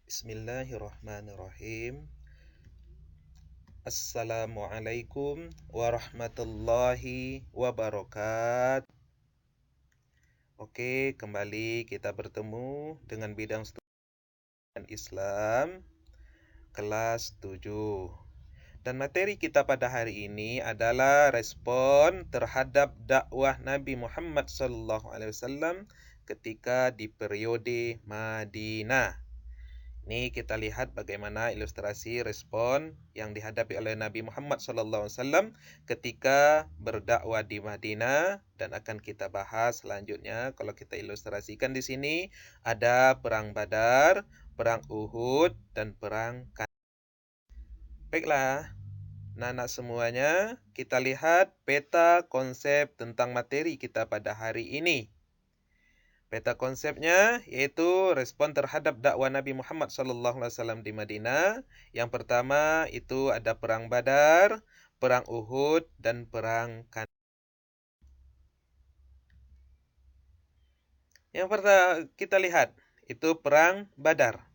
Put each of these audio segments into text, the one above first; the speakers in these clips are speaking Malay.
Bismillahirrahmanirrahim. Assalamualaikum warahmatullahi wabarakatuh. Oke, kembali kita bertemu dengan bidang studi Islam kelas 7. Dan materi kita pada hari ini adalah respon terhadap dakwah Nabi Muhammad SAW ketika di periode Madinah. Ini kita lihat bagaimana ilustrasi respon yang dihadapi oleh Nabi Muhammad SAW ketika berdakwah di Madinah, dan akan kita bahas selanjutnya. Kalau kita ilustrasikan di sini ada perang Badar, perang Uhud, dan perang Khandaq. Baiklah, anak semuanya, kita lihat peta konsep tentang materi kita pada hari ini. Peta konsepnya yaitu respon terhadap dakwah Nabi Muhammad SAW di Madinah. Yang pertama itu ada perang Badar, perang Uhud, dan perang Khandaq. Yang pertama kita lihat itu perang Badar.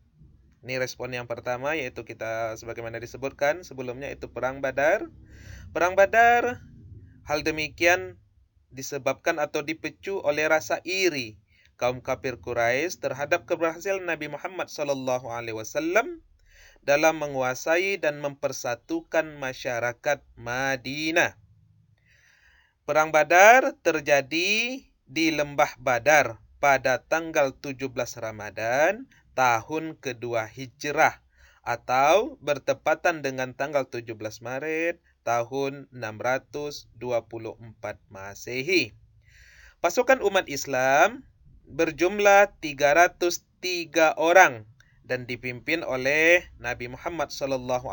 Ini respon yang pertama, yaitu kita sebagaimana disebutkan sebelumnya itu perang Badar. Perang Badar hal demikian disebabkan atau dipicu oleh rasa iri kaum kafir Quraisy terhadap keberhasilan Nabi Muhammad SAW dalam menguasai dan mempersatukan masyarakat Madinah. Perang Badar terjadi di Lembah Badar pada tanggal 17 Ramadan tahun kedua Hijrah atau bertepatan dengan tanggal 17 Maret tahun 624 Masehi. Pasukan umat Islam berjumlah 303 orang dan dipimpin oleh Nabi Muhammad SAW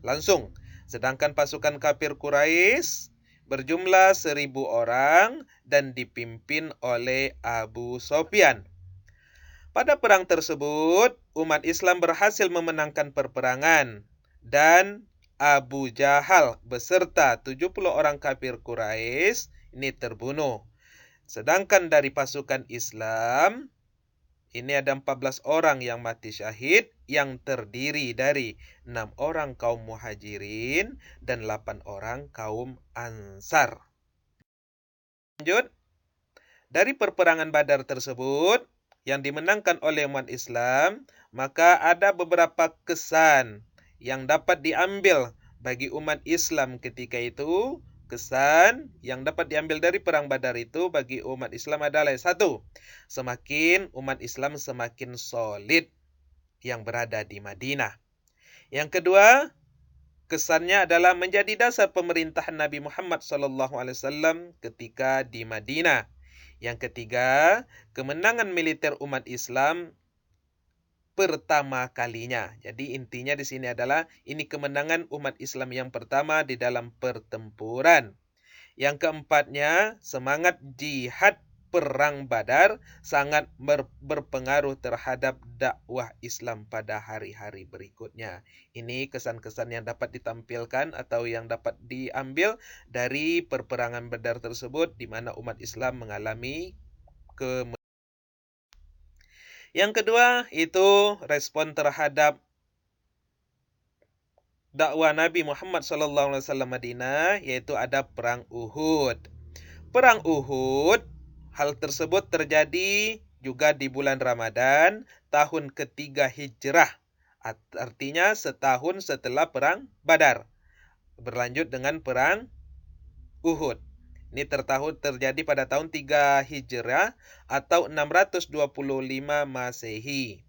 langsung. Sedangkan pasukan kafir Quraisy berjumlah 1.000 orang dan dipimpin oleh Abu Sufyan. Pada perang tersebut, umat Islam berhasil memenangkan peperangan dan Abu Jahal beserta 70 orang kafir Quraisy ini terbunuh. Sedangkan dari pasukan Islam, ini ada 14 orang yang mati syahid yang terdiri dari 6 orang kaum muhajirin dan 8 orang kaum ansar. Lanjut, dari perperangan Badar tersebut yang dimenangkan oleh umat Islam, maka ada beberapa kesan yang dapat diambil bagi umat Islam ketika itu. Kesan yang dapat diambil dari perang Badar itu bagi umat Islam adalah satu, semakin umat Islam semakin solid yang berada di Madinah. Yang kedua, kesannya adalah menjadi dasar pemerintahan Nabi Muhammad SAW ketika di Madinah. Yang ketiga, kemenangan militer umat Islam pertama kalinya. Jadi intinya di sini adalah ini kemenangan umat Islam yang pertama di dalam pertempuran. Yang keempatnya, semangat jihad perang Badar sangat berpengaruh terhadap dakwah Islam pada hari-hari berikutnya. Ini kesan-kesan yang dapat ditampilkan atau yang dapat diambil dari perperangan Badar tersebut, di mana umat Islam mengalami kemenangan. Yang kedua itu respon terhadap dakwah Nabi Muhammad SAW Madinah, yaitu ada perang Uhud. Perang Uhud, hal tersebut terjadi juga di bulan Ramadan tahun ketiga Hijrah. Artinya setahun setelah perang Badar. Berlanjut dengan perang Uhud. Ini terjadi pada tahun 3 Hijrah atau 625 Masehi.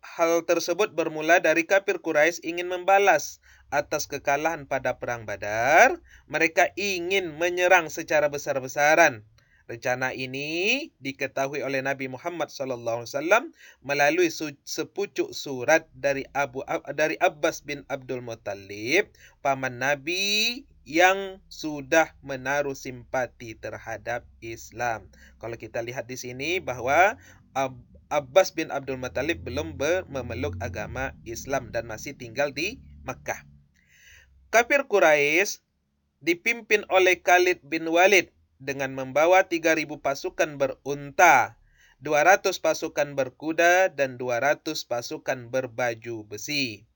Hal tersebut bermula dari kafir Quraisy ingin membalas atas kekalahan pada perang Badar. Mereka ingin menyerang secara besar-besaran. Rencana ini diketahui oleh Nabi Muhammad SAW melalui sepucuk surat dari Abbas bin Abdul Muttalib, paman Nabi yang sudah menaruh simpati terhadap Islam. Kalau kita lihat di sini bahwa Abbas bin Abdul Muttalib belum memeluk agama Islam dan masih tinggal di Makkah. Kafir Quraisy dipimpin oleh Khalid bin Walid dengan membawa 3.000 pasukan berunta 200 pasukan berkuda, dan 200 pasukan berbaju besi.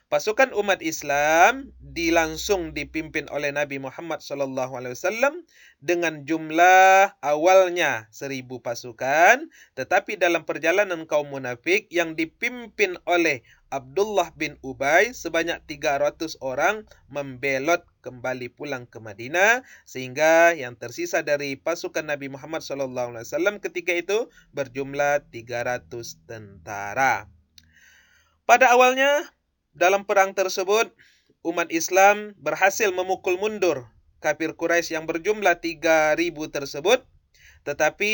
Pasukan umat Islam langsung dipimpin oleh Nabi Muhammad SAW dengan jumlah awalnya 1.000 pasukan, tetapi dalam perjalanan kaum munafik yang dipimpin oleh Abdullah bin Ubay sebanyak 300 orang membelot kembali pulang ke Madinah, sehingga yang tersisa dari pasukan Nabi Muhammad SAW ketika itu berjumlah 300 tentara. Pada awalnya, dalam perang tersebut, umat Islam berhasil memukul mundur kafir Quraisy yang berjumlah 3.000 tersebut, tetapi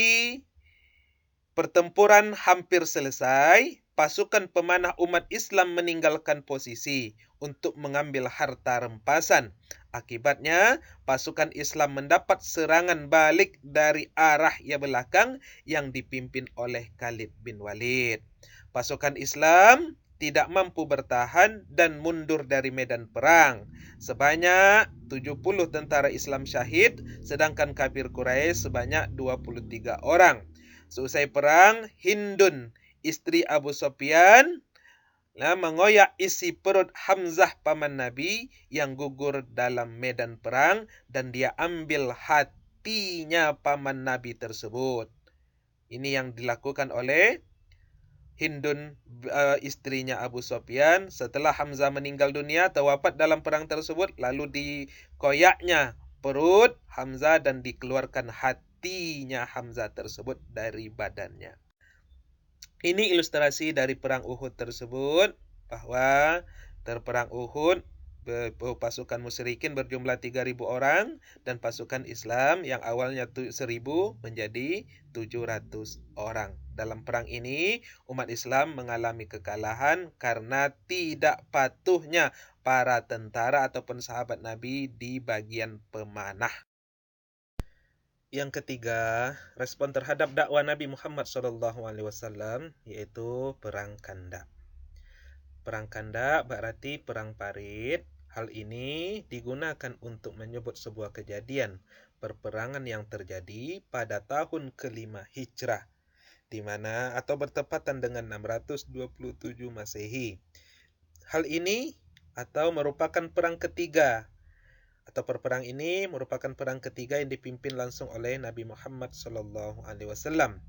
pertempuran hampir selesai. Pasukan pemanah umat Islam meninggalkan posisi untuk mengambil harta rampasan. Akibatnya, pasukan Islam mendapat serangan balik dari arah yang belakang yang dipimpin oleh Khalid bin Walid. Pasukan Islam tidak mampu bertahan dan mundur dari medan perang. Sebanyak 70 tentara Islam syahid, sedangkan kafir Quraisy sebanyak 23 orang. Seusai perang, Hindun, istri Abu Sufyan, mengoyak isi perut Hamzah paman Nabi yang gugur dalam medan perang, dan dia ambil hatinya paman Nabi tersebut. Ini yang dilakukan oleh Hindun, istrinya Abu Sufyan, setelah Hamzah meninggal dunia atau wafat dalam perang tersebut, lalu dikoyaknya perut Hamzah dan dikeluarkan hatinya Hamzah tersebut dari badannya. Ini ilustrasi dari perang Uhud tersebut, bahwa terperang Uhud, pasukan musyrikin berjumlah 3.000 orang, dan pasukan Islam yang awalnya 1.000 menjadi 700 orang. Dalam perang ini, umat Islam mengalami kekalahan karena tidak patuhnya para tentara ataupun sahabat Nabi di bagian pemanah. Yang ketiga, respon terhadap dakwah Nabi Muhammad SAW, yaitu perang Khandaq. Perang Khandaq berarti perang parit. Hal ini digunakan untuk menyebut sebuah kejadian perperangan yang terjadi pada tahun ke-5 Hijrah, di mana atau bertepatan dengan 627 Masehi. Hal ini atau merupakan perang ketiga, atau perperang ini merupakan perang ketiga yang dipimpin langsung oleh Nabi Muhammad SAW.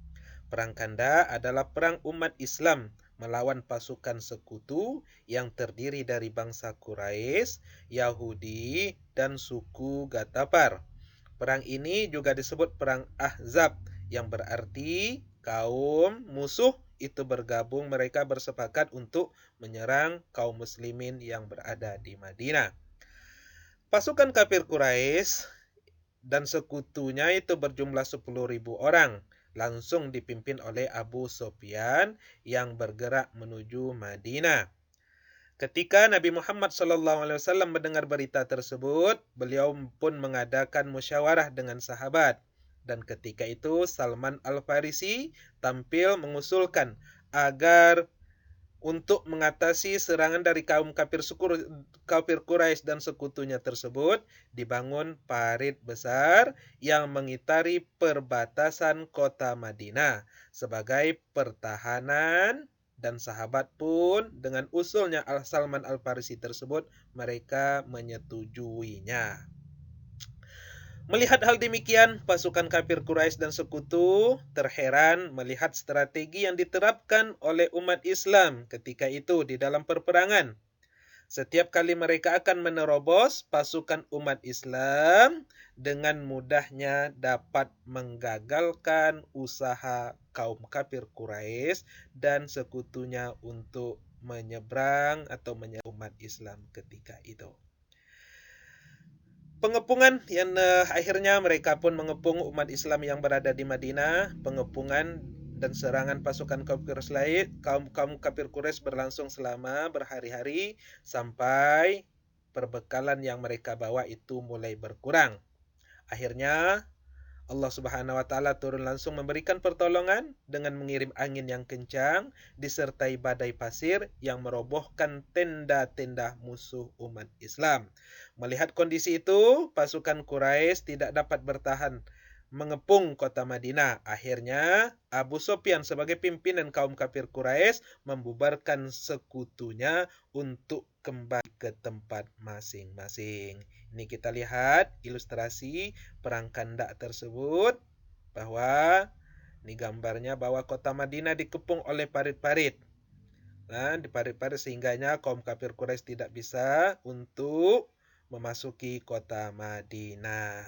Perang Khandaq adalah perang umat Islam melawan pasukan sekutu yang terdiri dari bangsa Quraisy, Yahudi, dan suku Ghatafar. Perang ini juga disebut perang Ahzab, yang berarti kaum musuh itu bergabung, mereka bersepakat untuk menyerang kaum muslimin yang berada di Madinah. Pasukan kafir Quraisy dan sekutunya itu berjumlah 10.000 orang, langsung dipimpin oleh Abu Sufyan yang bergerak menuju Madinah. Ketika Nabi Muhammad SAW mendengar berita tersebut, beliau pun mengadakan musyawarah dengan sahabat. Dan ketika itu Salman Al-Farisi tampil mengusulkan agar untuk mengatasi serangan dari kaum kafir Quraisy dan sekutunya tersebut, dibangun parit besar yang mengitari perbatasan kota Madinah sebagai pertahanan, dan sahabat pun dengan usulnya Salman Al-Farisi tersebut, mereka menyetujuinya. Melihat hal demikian, pasukan kafir Quraisy dan sekutu terheran melihat strategi yang diterapkan oleh umat Islam ketika itu di dalam perperangan. Setiap kali mereka akan menerobos, pasukan umat Islam dengan mudahnya dapat menggagalkan usaha kaum kafir Quraisy dan sekutunya untuk menyeberang atau menyerang umat Islam ketika itu. Pengepungan yang akhirnya mereka pun mengepung umat Islam yang berada di Madinah. Pengepungan dan serangan pasukan kaum kafir Quraisy berlangsung selama berhari-hari sampai perbekalan yang mereka bawa itu mulai berkurang. Akhirnya Allah Subhanahu wa taala turun langsung memberikan pertolongan dengan mengirim angin yang kencang disertai badai pasir yang merobohkan tenda-tenda musuh umat Islam. Melihat kondisi itu, pasukan Quraisy tidak dapat bertahan mengepung kota Madinah. Akhirnya Abu Sufyan sebagai pimpinan kaum kafir Quraisy membubarkan sekutunya untuk kembali ke tempat masing-masing. Ini kita lihat ilustrasi perang Khandak tersebut, bahwa ini gambarnya bahwa kota Madinah dikepung oleh parit-parit. Nah, di parit-parit sehingganya kaum kafir Quraisy tidak bisa untuk memasuki kota Madinah.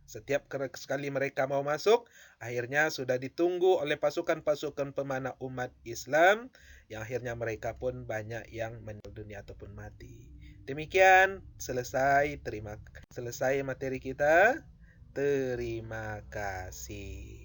Setiap sekali mereka mau masuk, akhirnya sudah ditunggu oleh pasukan-pasukan pemanah umat Islam, yang akhirnya mereka pun banyak yang meninggal dunia ataupun mati. Demikian, selesai materi kita. Terima kasih.